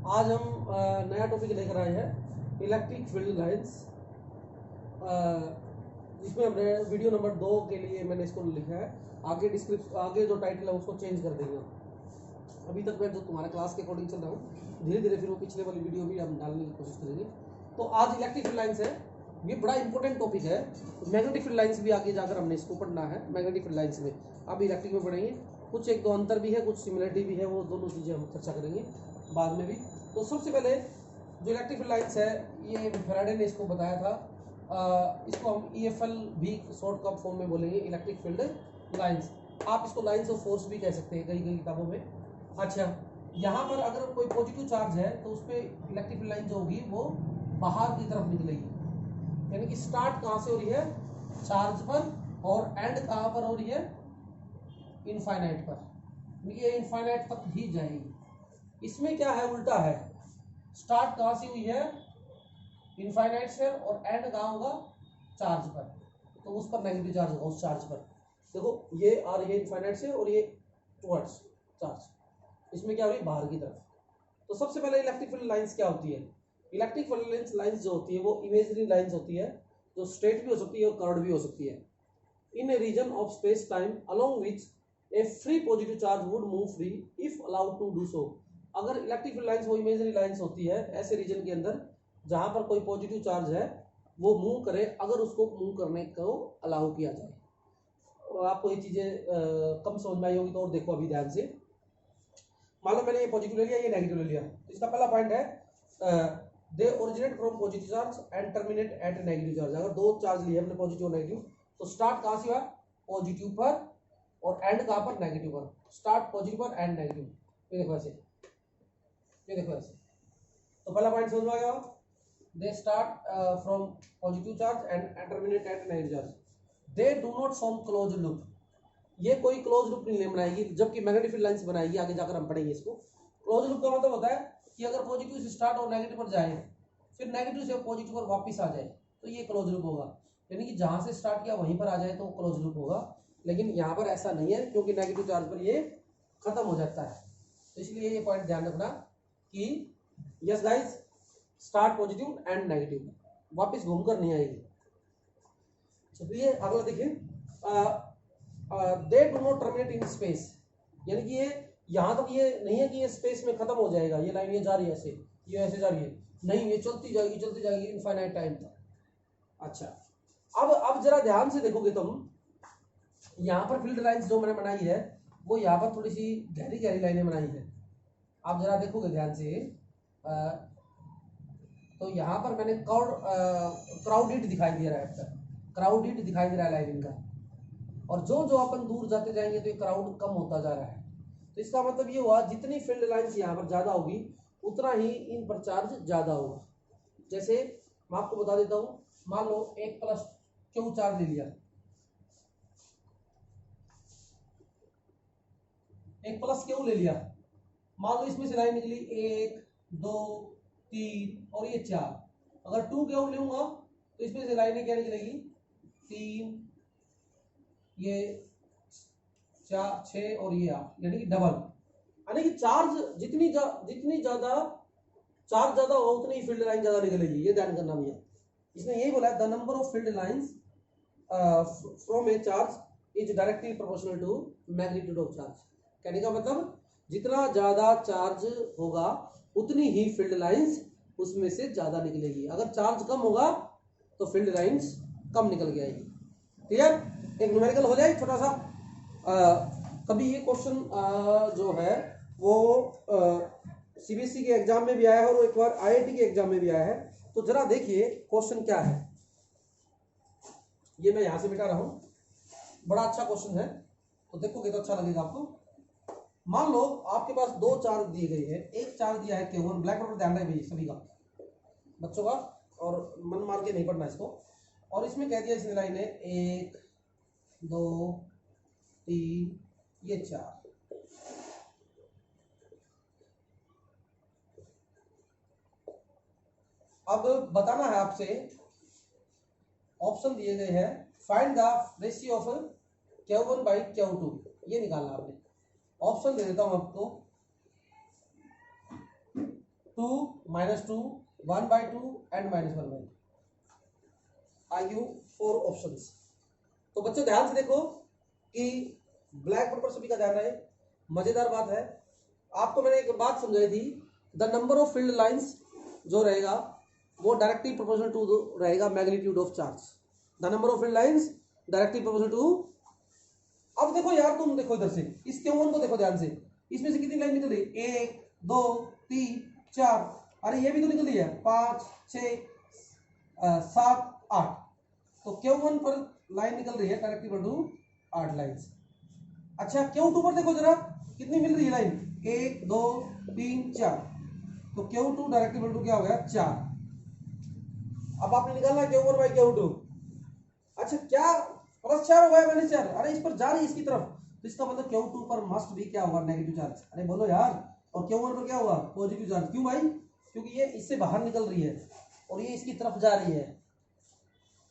आज हम नया टॉपिक लेकर आए हैं इलेक्ट्रिक फील्ड लाइंस, जिसमें हमने वीडियो नंबर 2 के लिए मैंने इसको लिखा है। आगे आगे जो टाइटल है उसको चेंज कर देंगे। अभी तक मैं जो तुम्हारे क्लास के अकॉर्डिंग चल रहा हूँ, धीरे धीरे फिर वो पिछले वाली वीडियो भी हम डालने की कोशिश करेंगे। तो आज इलेक्ट्रिक फील्ड लाइंस है, ये बड़ा इंपॉर्टेंट टॉपिक है। मैग्नेटिक फील्ड लाइंस भी आगे जाकर हमने इसको पढ़ना है। मैग्नेटिक फील्ड लाइंस में अब इलेक्ट्रिक में पढ़ेंगे, कुछ एक दो अंतर भी है, कुछ सिमिलरिटी भी है, वो दोनों चीज़ें हम चर्चा करेंगे बाद में भी। तो सबसे पहले जो इलेक्ट्रिक फील्ड लाइंस है, ये फैराडे ने इसको बताया था। इसको हम EFL भी शॉर्ट कट फॉर्म में बोलेंगे, इलेक्ट्रिक फील्ड लाइंस। आप इसको लाइंस ऑफ फोर्स भी कह सकते हैं कई कई किताबों में। अच्छा, यहाँ पर अगर कोई पॉजिटिव चार्ज है तो उस पर इलेक्ट्रिक फील्ड लाइन जो होगी वो बाहर की तरफ निकलेगी। यानी कि स्टार्ट कहाँ से हो रही है? चार्ज पर, और एंड कहाँ पर हो रही है? इनफाइनाइट पर। ये इनफाइनाइट तक ही जाएगी। इसमें क्या है? उल्टा है। स्टार्ट कहाँ से हुई है? इनफाइनाइट से, और एंड कहाँ होगा? चार्ज पर। तो उस पर नेगेटिव चार्ज होगा, उस चार्ज पर। देखो ये आ रही है इनफाइनाइट से और ये टुवर्ड्स चार्ज। इसमें क्या हो रही है? बाहर की तरफ। तो सबसे पहले इलेक्ट्रिक फील्ड लाइंस क्या होती है? इलेक्ट्रिक फील्ड लाइंस जो होती है वो इमेजिनरी लाइंस होती है, जो स्ट्रेट भी हो सकती है और कर्व्ड भी हो सकती है। In a region of space time along which a free positive charge would move free if allowed to do so. अगर इलेक्ट्रिक फील्ड लाइंस वो इमेजिनरी लाइंस होती है ऐसे रीजन के अंदर जहां पर कोई पॉजिटिव चार्ज है वो मूव करे, अगर उसको मूव करने को अलाउ किया जाए। और आपको ये चीजें कम समझ में आई होगी, तो और देखो अभी ध्यान से। मान लो मैंने ये पॉजिटिव ले लिया, ये नेगेटिव ले लिया। तो इसका पहला पॉइंट है they originate from positive charge and terminate at negative charge. अगर दो चार्ज लिए हमने, पॉजिटिव और नेगेटिव, तो स्टार्ट कहाँ से हुआ? पॉजिटिव पर, और एंड कहाँ पर? नेगेटिव पर। स्टार्ट पॉजिटिव पर, एंड नेगेटिव। ये देखो ऐसे, ये देखो ऐसे। तो पहला पॉइंट समझ में आ गया। They start from positive charge and terminate at negative charge. They do not form close loop. ये कोई क्लोज लूप नहीं बनाएगी, जबकि मैग्नेटिक फील्ड लाइंस बनाएगी। आगे जाकर हम पढ़ेंगे इसको। क्लोज लूप का मतलब होता है कि अगर पॉजिटिव से स्टार्ट और नेगेटिव पर जाए, फिर नेगेटिव से पॉजिटिव पर वापस आ जाए, तो ये क्लोज लूप होगा। यानी कि जहां से स्टार्ट किया वहीं पर आ जाए तो क्लोज लूप होगा। लेकिन यहाँ पर ऐसा नहीं है, क्योंकि नेगेटिव चार्ज पर ये खत्म हो जाता है। तो इसलिए ये पॉइंट ध्यान रखना कि yes guys, start positive and negative, वापस घूमकर नहीं आएगी। तो ये अगला देखिए, they do not terminate in space. यानी कि ये यहाँ तक ये नहीं है कि ये स्पेस में खत्म हो जाएगा। ये लाइन ये जा रही है ऐसे, ये ऐसे जा रही है, नहीं, ये चलती जाएगी इनफाइनाइट टाइम तक। अच्छा, अब जरा ध्यान से देखोगे तुम, यहाँ पर फील्ड लाइंस जो मैंने बनाई है वो यहाँ पर थोड़ी सी गहरी गहरी लाइनें बनाई है। आप जरा देखोगे ध्यान से, तो यहाँ पर मैंने क्राउडेड दिखाई दे रहा है, क्राउडेड दिखाई दे रहा है लाइन इनका। और जो जो अपन दूर जाते जाएंगे तो ये क्राउड कम होता जा रहा है। तो इसका मतलब ये हुआ, जितनी फील्ड लाइंस यहाँ पर ज्यादा होगी उतना ही इन पर चार्ज ज्यादा होगा। जैसे मैं आपको बता देता हूँ, मान लो एक प्लस क्यू चार्ज ले लिया, एक प्लस क्यू ले लिया। मान लो इसमें से लाइन निकली 1 2 3 और ये 4। अगर 2 क्यू लूंगा तो इसमें से लाइनें क्या निकलेगी? 3, ये 4 6 और ये 8, यानी कि डबल। यानी कि चार्ज जितनी ज्यादा चार्ज ज्यादा हो उतनी ही फील्ड लाइन ज्यादा निकलेगी। ये ध्यान करना भैया। इसने यही बोला, the number of field lines from a charge is directly proportional to magnitude of charge. कहने का मतलब जितना ज्यादा चार्ज होगा उतनी ही फील्ड लाइंस उसमें से ज्यादा निकलेगी। अगर चार्ज कम होगा तो फील्ड लाइंस कम निकल के आएगी। क्लियर? एक न्यूमेरिकल हो जाए छोटा सा। कभी ये क्वेश्चन जो है वो CBSE के एग्जाम में भी आया है और एक बार IIT के एग्जाम में भी आया है। तो जरा देखिए क्वेश्चन क्या है। ये मैं यहां से मिटा रहा हूं, बड़ा अच्छा क्वेश्चन है, तो देखोगे तो अच्छा लगेगा आपको। मान लो आपके पास दो चार्ज दिए गए हैं। एक चार्ज दिया है Q1, ब्लैक बोर्ड पर ध्यान रहे सभी का, बच्चों का, और मन मार के नहीं पढ़ना इसको। और इसमें कह दिया इसने लाइन है 1 2 3 ये 4। अब बताना है आपसे, ऑप्शन दिए गए हैं, find the ratio of Q1 by Q2, ये निकालना आपने। ऑप्शन दे देता हूं आपको, 2 -2 1/2 एंड -1/2। I give 4 options. तो बच्चों ध्यान से देखो कि ब्लैक बोर्ड पर सभी का ध्यान रहे। मजेदार बात है, आपको मैंने एक बात समझाई थी, the number of field lines जो रहेगा वो डायरेक्टली प्रोपोर्शनल टू रहेगा magnitude of charge. The number of field lines directly proportional to. अब देखो यार, तुम देखो इधर से, इस Q1 को देखो ध्यान से, इसमें से कितनी लाइन निकल रही है? 1 2 3 4, अरे ये भी तो निकल रही है 5 6 7 8। तो Q1 पर लाइन निकल रही है डायरेक्टली टू 8 लाइंस। अच्छा Q2 पर देखो जरा, कितनी मिल रही है लाइन? 1 2 3 4। तो Q2 डायरेक्टली टू क्या हो गया? 4। अब आपने निकालना Q1 बाई Q2। अच्छा क्या +4 हो गया -4? अरे इस पर जा रही है इसकी तरफ, तो इसका मतलब Q2 पर मस्ट भी क्या होगा? Negative charge. अरे बोलो यार। और Q1 पर क्या हुआ? Positive charge. क्यों भाई? क्योंकि ये इससे बाहर निकल रही है और ये इसकी तरफ जा रही है।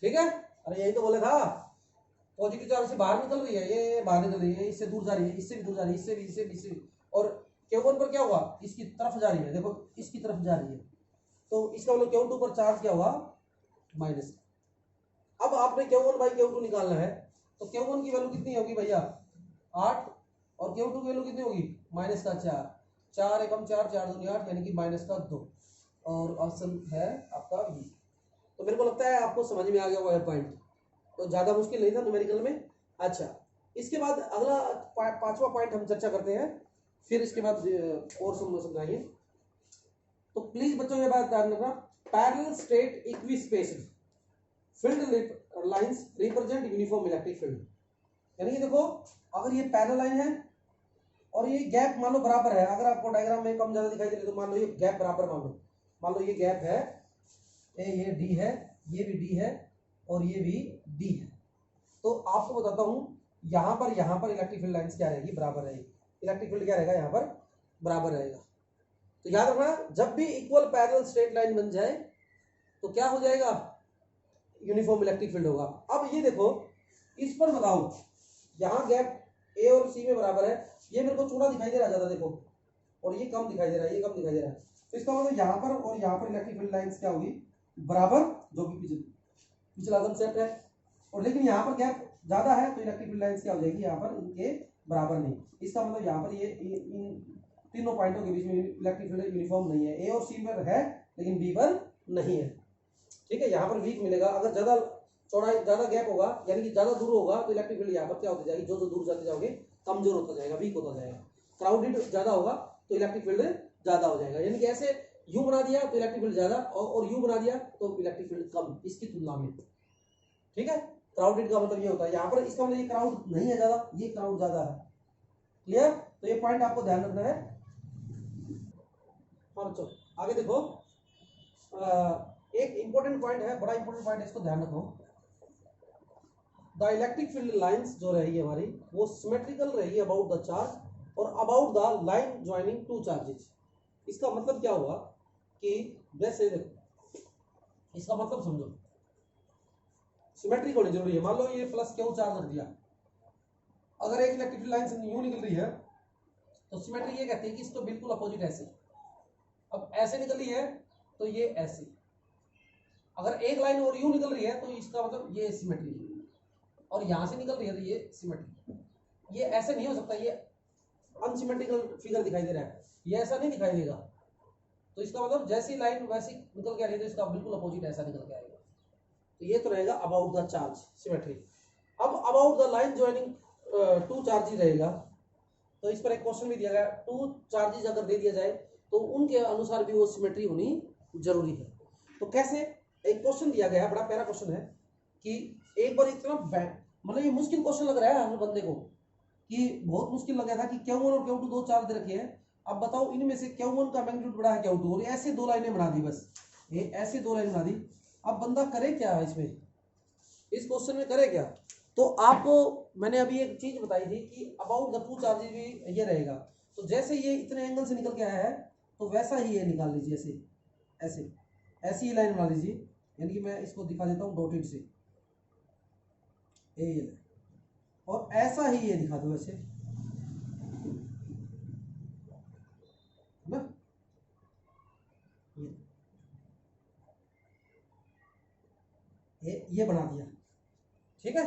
ठीक है, अरे यही तो बोले था, पॉजिटिव चार्ज से बाहर निकल रही है, ये बाहर निकल रही है, इससे दूर जा रही है, इससे भी दूर जा रही है, इससे भी, इससे भी, इससे भी। और Q1 पर क्या हुआ? इसकी तरफ जा रही है, देखो इसकी तरफ जा रही है, तो इसका मतलब Q2 पर चार्ज क्या हुआ? माइनस। अब आपने Q1 बाई Q2 निकालना है, तो Q1 की वैल्यू कितनी होगी भैया? 8, और Q2 की वैल्यू कितनी होगी? -4। 4 एकम 4, 4 दूनी 8, यानी कि -2। और ऑप्शन है आपका बी। तो मेरे को लगता है आपको समझ में आ गया वो पॉइंट, तो ज्यादा मुश्किल नहीं था न्यूमेरिकल में। अच्छा, इसके बाद अगला 5वां पॉइंट हम चर्चा करते हैं, फिर इसके बाद और समझाएंगे। तो प्लीज बच्चों ये बात ध्यान रखना, parallel straight equi spaced field lines represent uniform electric field. यानी कि देखो, अगर ये पैरेलल लाइन है और ये गैप मान लो बराबर है, अगर आपको डायग्राम में कम ज्यादा दिखाई दे रही तो मान लो ये गैप बराबर, मान लो ये गैप है, ये डी है, ये भी डी है, और ये भी डी है। तो आपको बताता हूं, यहां पर इलेक्ट्रिक फील्ड लाइंस क्या रहेगी? बराबर रहेगी। इलेक्ट्रिक फील्ड क्या रहेगा? यहां पर बराबर रहेगा। तो याद रखना, जब भी इक्वल पैरेलल स्ट्रेट लाइन बन जाए तो क्या हो जाएगा? यूनिफॉर्म इलेक्ट्रिक फील्ड होगा। अब ये देखो, इस पर बताओ, यहाँ गैप ए और सी में बराबर है, ये मेरे को चौड़ा दिखाई दे रहा है ज्यादा, देखो, और ये कम दिखाई दे रहा है, ये कम दिखाई दे रहा है। तो इसका मतलब यहाँ पर और यहाँ पर इलेक्ट्रिक फील्ड लाइंस क्या होगी? बराबर, जो कि पिछला कंसेप्ट है। और लेकिन यहाँ पर गैप ज्यादा है, तो इलेक्ट्रिक फील्ड लाइंस क्या हो जाएगी? यहाँ पर इनके बराबर नहीं। इसका मतलब यहाँ पर ये इन तीनों पॉइंटों के बीच में इलेक्ट्रिक फील्ड यूनिफॉर्म नहीं है। ए और सी पर है लेकिन बी पर नहीं है। ठीक है, यहाँ पर वीक मिलेगा। अगर ज्यादा चौड़ाई, ज्यादा गैप होगा, यानी कि ज्यादा दूर होगा, तो इलेक्ट्रिक फील्ड यहाँ पर क्या होती जाएगी? जो दूर जाते जाओगे कमजोर होता जाएगा, वीक होता जाएगा। क्राउडेड ज्यादा होगा तो इलेक्ट्रिक फील्ड ज्यादा हो जाएगा। यानी कि ऐसे यू बना दिया तो इलेक्ट्रिक फील्ड ज्यादा, और यू बना दिया तो इलेक्ट्रिक फील्ड कम इसकी तुलना में। ठीक है, क्राउडेड का मतलब ये होता है। यहाँ पर इसका मतलब ये क्राउड नहीं है ज्यादा, ये क्राउड ज्यादा है। क्लियर? तो ये पॉइंट आपको ध्यान रखना है। हाँ बच्चों, आगे देखो, एक इंपॉर्टेंट पॉइंट है, बड़ा इंपॉर्टेंट पॉइंट है, इसको ध्यान रखो। द इलेक्ट्रिक फील्ड लाइंस जो रहेगी हमारी, वो सिमेट्रिकल रहेगी अबाउट द चार्ज और about the line joining two charges. इसका मतलब क्या हुआ कि जैसे देखो, इसका मतलब समझो, सिमेट्रिक होनी जरूरी है। मान लो ये प्लस क्यू चार्ज रख दिया, अगर एक इलेक्ट्रिक फील्ड लाइन से यूं निकल रही है तो सिमेट्री ये कहती है कि इसको बिल्कुल अपोजिट ऐसे। अब ऐसे निकल रही है तो ये ऐसे, अगर एक लाइन और यूं निकल रही है तो इसका मतलब ये सिमेट्री है, और यहां से निकल रही है तो ये सिमेट्री। ये ऐसे नहीं हो सकता, ये अनसिमेट्रिकल फिगर दिखाई दे रहा है, ये ऐसा नहीं दिखाई देगा। तो इसका मतलब जैसी लाइन वैसी निकल के आ रही है तो इसका बिल्कुल अपोजिट ऐसा निकल के आएगा। तो ये तो रहेगा अबाउट द चार्ज, सिमेट्री। अब about the line joining two charges रहेगा, तो इस पर एक क्वेश्चन भी दिया गया, टू चार्जेस अगर दे दिया जाए तो उनके अनुसार भी वो सिमेट्री होनी जरूरी है। तो कैसे? एक क्वेश्चन दिया गया है, बड़ा प्यारा क्वेश्चन है, कि एक बार इतना मतलब ये मुश्किल क्वेश्चन लग रहा है हमें बंदे को, कि बहुत मुश्किल लग गया था कि Q1 और Q2 दो चार्ज दे रखे हैं। अब बताओ इनमें से Q1 का मैग्नीट्यूड बड़ा है Q2, और ऐसे दो लाइनें बना दी, बस ये ऐसे दो लाइन बना दी। अब बंदा करे क्या इसमें, इस क्वेश्चन में करे क्या? तो आपको मैंने अभी एक चीज बताई थी कि अबाउट द टू चार्जेस भी ये रहेगा। तो जैसे ये इतने एंगल से निकल के आया है तो वैसा ही ये निकाल लीजिए, ऐसे ऐसे ऐसी लाइन बना लीजिए। यानी कि मैं इसको दिखा देता हूँ डॉटेड से, ये और ऐसा ही ये दिखा दो ऐसे, ना? ये बना दिया, ठीक है।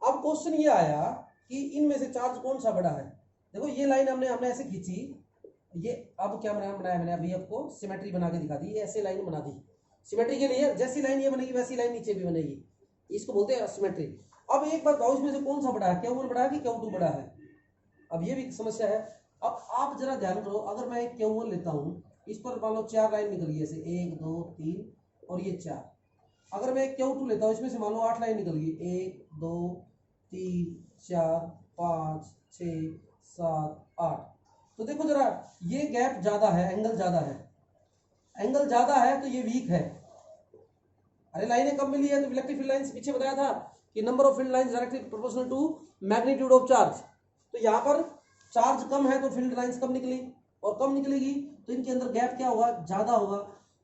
अब क्वेश्चन ये आया कि इनमें से चार्ज कौन सा बड़ा है। देखो ये लाइन हमने ऐसे खींची, ये अब क्या बनाया मैंने अभी आपको सिमेट्री बना के दिखा दी, ये ऐसे लाइन बना दी सिमेट्री के लिए, जैसी लाइन ये बनेगी वैसी लाइन नीचे भी बनेगी, इसको बोलते हैं सिमेट्री। अब एक बार बताओ इसमें से कौन सा बड़ा है, Q1 बड़ा है कि Q2 बड़ा है। अब ये भी समस्या है। अब आप जरा ध्यान करो, अगर मैं एक Q1 लेता हूँ, इस पर मान लो 4 लाइन निकल गई, ऐसे 1 2 3 और ये 4। अगर मैं एक Q2 लेता हूँ, इसमें से मान लो 8 लाइन निकल गई, 1 2 3 4 5 6 7 8। तो देखो जरा ये गैप ज्यादा है, एंगल ज्यादा है, एंगल ज्यादा है तो ये वीक है। अरे लाइनें कम मिली है तो इलेक्ट्रिक फील्ड लाइंस पीछे बताया था कि number of field lines directly proportional to magnitude of charge. तो यहाँ पर चार्ज कम है तो फील्ड लाइंस कम निकली, और कम निकलेगी तो इनके अंदर गैप क्या होगा, ज्यादा होगा।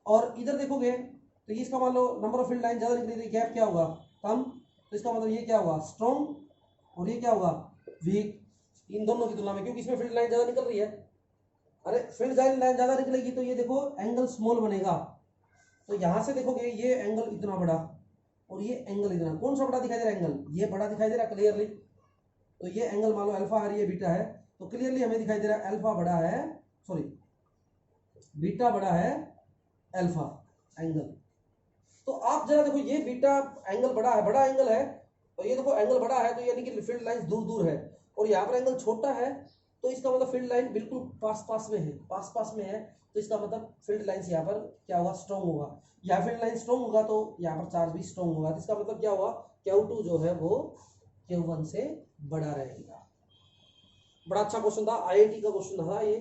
और इधर देखोगे तो इसका मान लो नंबर ऑफ फील्ड लाइन ज्यादा निकली तो गैप क्या होगा, कम। तो इसका मतलब ये क्या होगा, स्ट्रॉन्ग, और ये क्या होगा, वीक, इन दोनों की तुलना में, क्योंकि इसमें फील्ड लाइन ज्यादा निकल रही है। अरे फील्ड लाइन ज्यादा निकलेगी तो ये देखो एंगल स्मॉल बनेगा। तो यहां से देखोगे ये एंगल इतना बड़ा और ये एंगल इतना, कौन सा बड़ा दिखाई दे रहा है, एंगल ये बड़ा दिखाई दे रहा है क्लियरली। तो ये एंगल मान लो अल्फा है, ये बीटा है, तो क्लियरली हमें दिखाई दे रहा है अल्फा बड़ा है, सॉरी बीटा बड़ा है अल्फा एंगल। तो आप जरा देखो ये बीटा एंगल बड़ा है, बड़ा एंगल है, और ये देखो एंगल बड़ा है, तो यानी कि फील्ड लाइन दूर दूर है, और यहाँ पर एंगल छोटा है, तो इसका मतलब फील्ड लाइन बिल्कुल पास पास में है, पास पास में है, तो इसका मतलब फील्ड लाइंस यहाँ पर क्या होगा, स्ट्रॉन्ग होगा। यहाँ फील्ड लाइन स्ट्रॉन्ग होगा तो यहाँ पर चार्ज भी स्ट्रॉन्ग होगा, तो इसका मतलब क्या हुआ, Q2 जो है वो Q1 से बड़ा रहेगा। बड़ा अच्छा क्वेश्चन था, IIT का क्वेश्चन था ये,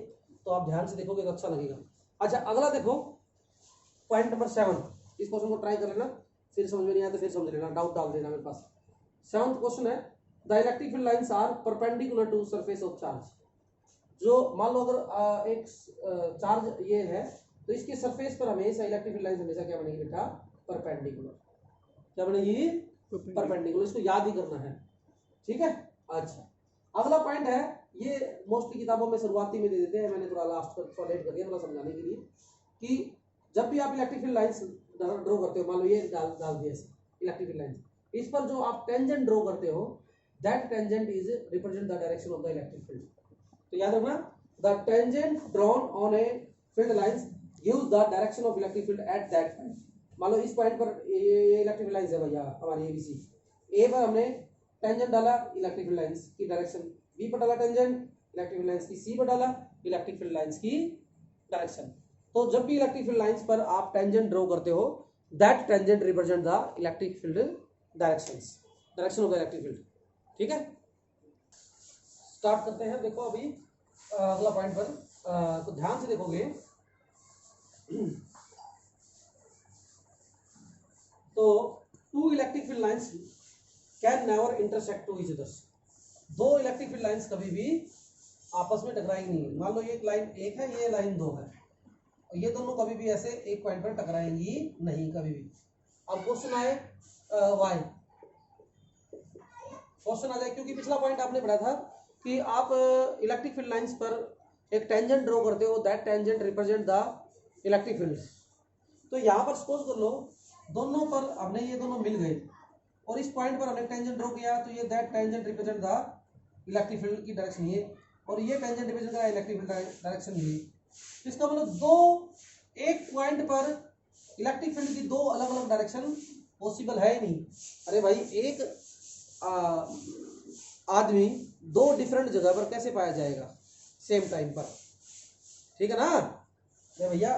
तो आप ध्यान से देखोगे तो अच्छा लगेगा। अच्छा अगला देखो पॉइंट नंबर 7, इस क्वेश्चन को ट्राई कर लेना, फिर समझ में नहीं आया तो फिर समझ लेना, डाउट डाल देना मेरे पास। 7th क्वेश्चन है, the electric field lines are perpendicular to surface of charge. जो मान लो अगर एक चार्ज ये है, तो इसके सरफेस पर हमेशा इलेक्ट्रिक फील्ड लाइंस हमेशा क्या बनेगी बेटा, परपेंडिकुलर। क्या बनेगी, परपेंडिकुलर। इसको याद ही करना है, ठीक है। अच्छा अगला पॉइंट है, ये मोस्टली किताबों में शुरुआती में दे देते हैं, मैंने थोड़ा लास्ट पर थोड़ा लेट कर दिया थोड़ा समझाने के लिए, कि जब भी आप इलेक्ट्रिक फील्ड लाइंस ड्रॉ करते हो, मान लो ये डाल दिया इलेक्ट्रिक फील्ड लाइंस, इस पर जो आप टेंजेंट ड्रॉ करते हो, that tangent is represent the direction of the electric field. तो याद रखना, the tangent drawn on a field lines gives the direction of electric field at that point. मान लो इस पॉइंट पर ये इलेक्ट्रिक फील्ड लाइंस है भैया हमारी ABC, ए पर हमने टेंजेंट डाला इलेक्ट्रिक फील्ड लाइंस की डायरेक्शन, बी पर डाला टेंजेंट इलेक्ट्रिक फील्ड लाइंस की, सी पर डाला इलेक्ट्रिक फील्ड लाइंस की डायरेक्शन। तो जब भी इलेक्ट्रिक फील्ड लाइंस पर आप टेंजेंट ड्रॉ करते हो, that tangent represent the electric field direction of the electric field, ठीक है। स्टार्ट करते हैं। देखो अभी अगला पॉइंट पर तो ध्यान से देखोगे तो two electric field lines can never intersect to each other. दो इलेक्ट्रिक फील्ड लाइंस कभी भी आपस में टकराएंगी नहीं। मान लो ये लाइन 1 है, ये लाइन 2 है, और ये दोनों कभी भी ऐसे एक पॉइंट पर टकराएंगी नहीं कभी भी। अब क्वेश्चन आए वाई, क्वेश्चन आ जाए, क्योंकि पिछला पॉइंट आपने पढ़ा था कि आप इलेक्ट्रिक फील्ड लाइंस पर एक टेंजेंट ड्रॉ करते हो, that tangent represent the electric field. तो यहाँ पर सपोज कर लो दोनों पर हमने ये दोनों मिल गए, और इस पॉइंट पर हमने टेंजेंट ड्रॉ किया, तो ये that tangent represent the electric field की डायरेक्शन ये, और ये टेंजेंट रिप्रेजेंट कर इलेक्ट्रिक फील्ड डायरेक्शन ये। तो इसका मतलब दो एक पॉइंट पर इलेक्ट्रिक फील्ड की दो अलग अलग डायरेक्शन पॉसिबल है ही नहीं। अरे भाई एक आदमी दो डिफरेंट जगह पर कैसे पाया जाएगा सेम टाइम पर, ठीक है ना। अरे भैया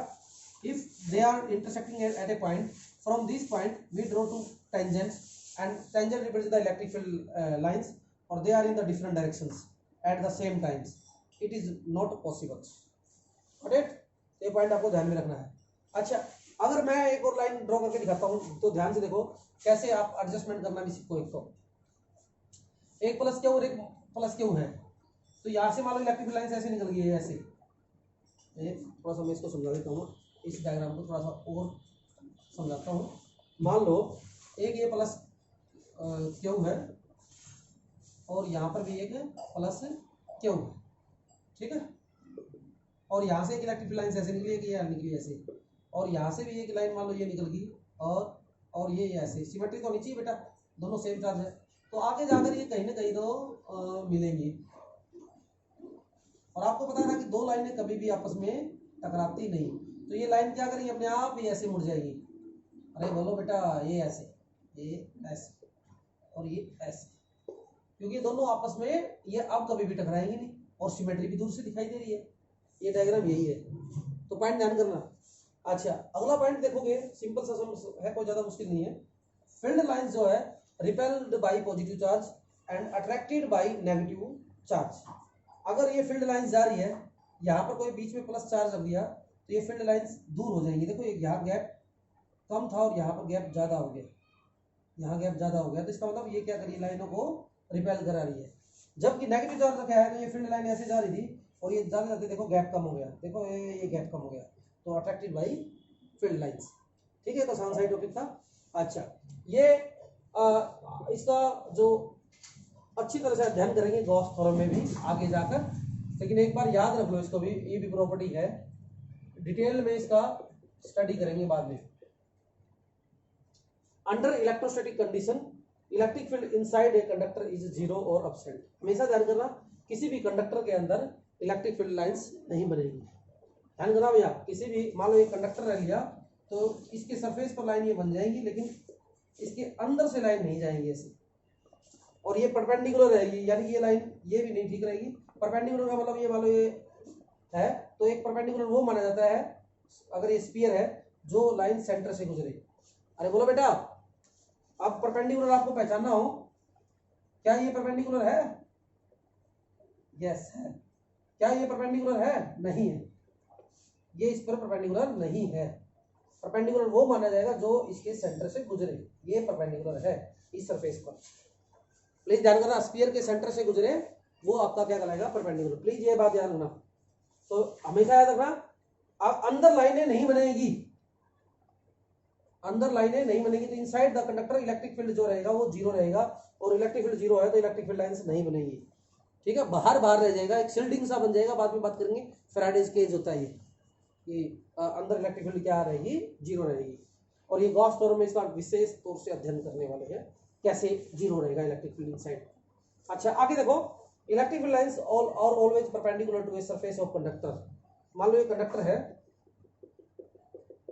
if they are intersecting at a point, from this point we draw two tangents and tangent represents the electric field lines, or they are in the different directions at the same times, it is not possible, got it। ये point आपको ध्यान में रखना है। अच्छा अगर मैं एक और लाइन ड्रॉ करके दिखाता हूँ तो ध्यान से देखो कैसे आप एडजस्टमेंट करना भी सीखो। एक तो एक प्लस क्यू और एक प्लस क्यू है, तो यहाँ से मान लो इलेक्ट्रिक लाइन ऐसे निकल गई है, ऐसे थोड़ा सा मैं इसको समझा देता हूँ, इस डायग्राम को थोड़ा सा और समझाता हूँ। मान लो एक ये प्लस क्यू है और यहाँ पर भी एक प्लस क्यू है, ठीक है। और यहाँ से एक इलेक्ट्रिक लाइन ऐसे निकली है कि ये निकली ऐसे, और यहाँ से भी एक लाइन मान लो ये निकल गई और ये ऐसे सिमेट्री तो नीचे बेटा, दोनों सेम चार्ज है, तो आगे जाकर ये कहीं ना कहीं तो मिलेंगी। और आपको पता है ना कि दो लाइनें कभी भी आपस में टकराती नहीं, तो ये लाइन क्या करेगी अपने आप ये ऐसे मुड़ जाएगी। अरे बोलो बेटा, ये ऐसे, ये ऐसे और ये ऐसे, क्योंकि दोनों आपस में ये अब कभी भी टकराएंगे नहीं और सिमेट्री भी दूर से दिखाई दे रही है। ये डायग्राम यही है, तो पॉइंट ध्यान करना। अच्छा, अगला पॉइंट देखोगे, सिंपल सा है, कोई ज्यादा मुश्किल नहीं है। फील्ड लाइंस जो है repelled by positive charge and attracted by negative charge. अगर ये फील्ड लाइंस जा रही है, यहाँ पर कोई बीच में प्लस चार्ज रख दिया तो ये फील्ड लाइंस दूर हो जाएंगी। देखो यहाँ गैप कम था और यहाँ पर गैप ज्यादा हो गया, यहाँ गैप ज्यादा हो गया, तो इसका मतलब ये क्या करिए लाइनों को रिपेल करा रही है। जबकि नेगेटिव चार्ज रखा है तो ये फील्ड लाइन ऐसे जा रही थी और ये जाते जाते देखो गैप कम हो गया, देखो ये गैप कम हो गया, तो अट्रैक्टेड बाई फील्ड लाइंस। ठीक है, तो आसान सा टॉपिक था। अच्छा, ये इसका जो अच्छी तरह से अध्ययन करेंगे गॉस थ्योरम में भी आगे जाकर, लेकिन एक बार याद रख लो इसको भी, ये भी प्रॉपर्टी है, डिटेल में इसका स्टडी करेंगे बाद में। Under electrostatic condition electric field inside a conductor is zero और एब्सेंट। हमेशा ध्यान करना, किसी भी कंडक्टर के अंदर इलेक्ट्रिक फील्ड लाइंस नहीं बनेगी। ध्यान करना भैया, किसी भी मान लो एक कंडक्टर रह लिया तो इसके सरफेस पर लाइन ये बन जाएंगी, लेकिन इसके अंदर से लाइन नहीं जाएंगी ऐसी, और ये परपेंडिकुलर रहेगी, यानी ये लाइन ये भी नहीं ठीक रहेगी। परपेंडिकुलर का मतलब ये मान लो ये है, तो एक परपेंडिकुलर वो माना जाता है अगर ये स्फीयर है जो लाइन सेंटर से गुजरे। अरे बोलो बेटा, अब परपेंडिकुलर आपको पहचानना हो, क्या ये परपेंडिकुलर है? यस है। क्या ये परपेंडिकुलर है? नहीं है, ये इस पर परपेंडिकुलर नहीं है। परपेंडिकुलर वो माना जाएगा जो इसके सेंटर से गुजरे, ये परपेंडिकुलर है इस सरफेस पर। प्लीज ध्यान करना, स्फीयर के सेंटर से गुजरे वो आपका क्या कहलाएगा? परपेंडिकुलर। प्लीज ये बात ध्यान रखना, तो हमेशा याद रखना, अब अंदर लाइनें नहीं बनेगी, अंदर लाइनें नहीं बनेगी, तो inside the conductor electric field जो रहेगा वो जीरो रहेगा, और इलेक्ट्रिक फील्ड जीरो है तो इलेक्ट्रिक फील्ड लाइंस नहीं बनेगी। ठीक है, बाहर बाहर रह जाएगा, एक शील्डिंग सा बन जाएगा, बाद में बात करेंगे। फैराडेज केज होता है ये अंदर इलेक्ट्रिक फील्ड क्या रहेगी? जीरो रहेगी। और ये गॉस थ्योरम में इसका विशेष तौर से अध्ययन करने वाले हैं, कैसे जीरो रहेगा इलेक्ट्रिक फील्ड इनसाइड। अच्छा, आगे देखो, electric field lines all are always perpendicular to a surface of conductor. मान लो ये कंडक्टर है,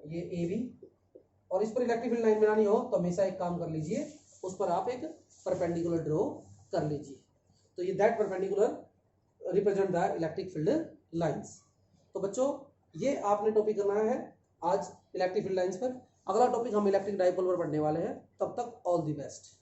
ये ए बी, और इस पर इलेक्ट्रिक फील्ड लाइन बनानी हो तो हमेशा एक काम कर लीजिए, उस पर आप एक परपेंडिकुलर ड्रॉ कर लीजिए, तो ये that perpendicular represent the electric field lines. तो बच्चों, ये आपने टॉपिक करना है आज इलेक्ट्रिक फील्ड लाइंस पर। अगला टॉपिक हम इलेक्ट्रिक डाइपोल पर पढ़ने वाले हैं, तब तक ऑल द बेस्ट।